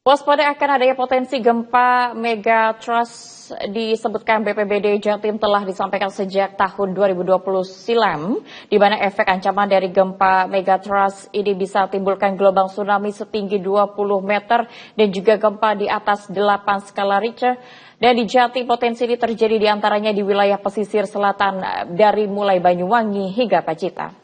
Waspada akan adanya potensi gempa megatrust disebutkan BPBD Jatim telah disampaikan sejak tahun 2020 silam, di mana efek ancaman dari gempa megatrust ini bisa timbulkan gelombang tsunami setinggi 20 meter dan juga gempa di atas 8 skala Richter. Dan di Jatim potensi ini terjadi diantaranya di wilayah pesisir selatan dari mulai Banyuwangi hingga Pacitan.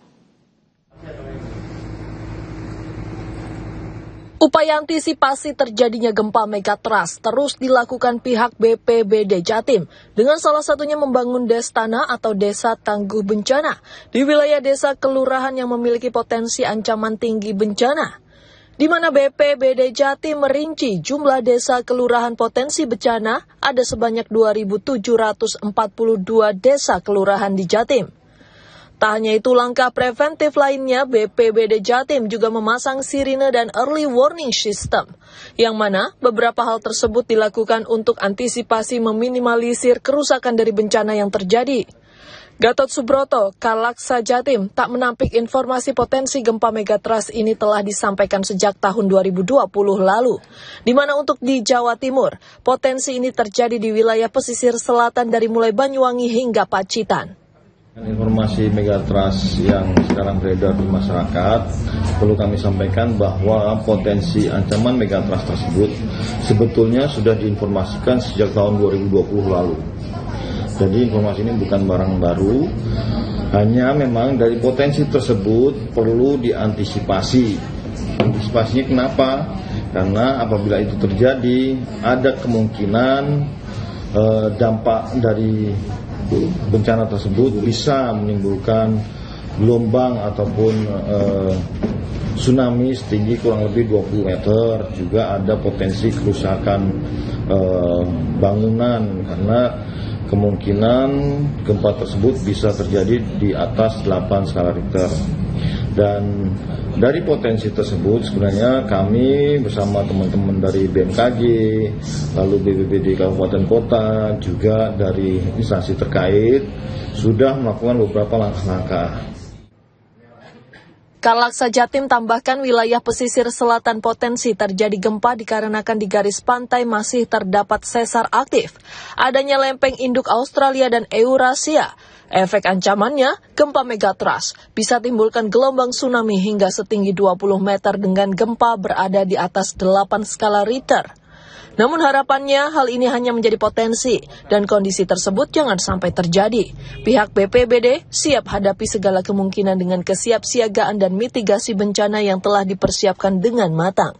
Upaya antisipasi terjadinya gempa megatrust terus dilakukan pihak BPBD Jatim dengan salah satunya membangun Destana atau Desa Tangguh Bencana di wilayah desa kelurahan yang memiliki potensi ancaman tinggi bencana, di mana BPBD Jatim merinci jumlah desa kelurahan potensi bencana ada sebanyak 2.742 desa kelurahan di Jatim. Tak hanya itu, langkah preventif lainnya, BPBD Jatim juga memasang sirine dan early warning system, yang mana beberapa hal tersebut dilakukan untuk antisipasi meminimalisir kerusakan dari bencana yang terjadi. Gatot Subroto, Kalaksa Jatim, tak menampik informasi potensi gempa megatrust ini telah disampaikan sejak tahun 2020 lalu, di mana untuk di Jawa Timur, potensi ini terjadi di wilayah pesisir selatan dari mulai Banyuwangi hingga Pacitan. Informasi megatrust yang sekarang beredar di masyarakat, perlu kami sampaikan bahwa potensi ancaman megatrust tersebut sebetulnya sudah diinformasikan sejak tahun 2020 lalu. Jadi informasi ini bukan barang baru, hanya memang dari potensi tersebut perlu diantisipasi. Antisipasinya kenapa? Karena apabila itu terjadi, ada kemungkinan dampak dari bencana tersebut bisa menimbulkan gelombang ataupun tsunami setinggi kurang lebih 20 meter. Juga ada potensi kerusakan bangunan karena kemungkinan gempa tersebut bisa terjadi di atas 8 skala Richter. Dan dari potensi tersebut sebenarnya kami bersama teman-teman dari BMKG, lalu BPBD Kabupaten Kota, juga dari instansi terkait sudah melakukan beberapa langkah-langkah. Kalaksa Jatim tambahkan wilayah pesisir selatan potensi terjadi gempa dikarenakan di garis pantai masih terdapat sesar aktif, adanya lempeng induk Australia dan Eurasia. Efek ancamannya, gempa megatrust bisa timbulkan gelombang tsunami hingga setinggi 20 meter dengan gempa berada di atas 8 skala Richter. Namun harapannya hal ini hanya menjadi potensi dan kondisi tersebut jangan sampai terjadi. Pihak BPBD siap hadapi segala kemungkinan dengan kesiapsiagaan dan mitigasi bencana yang telah dipersiapkan dengan matang.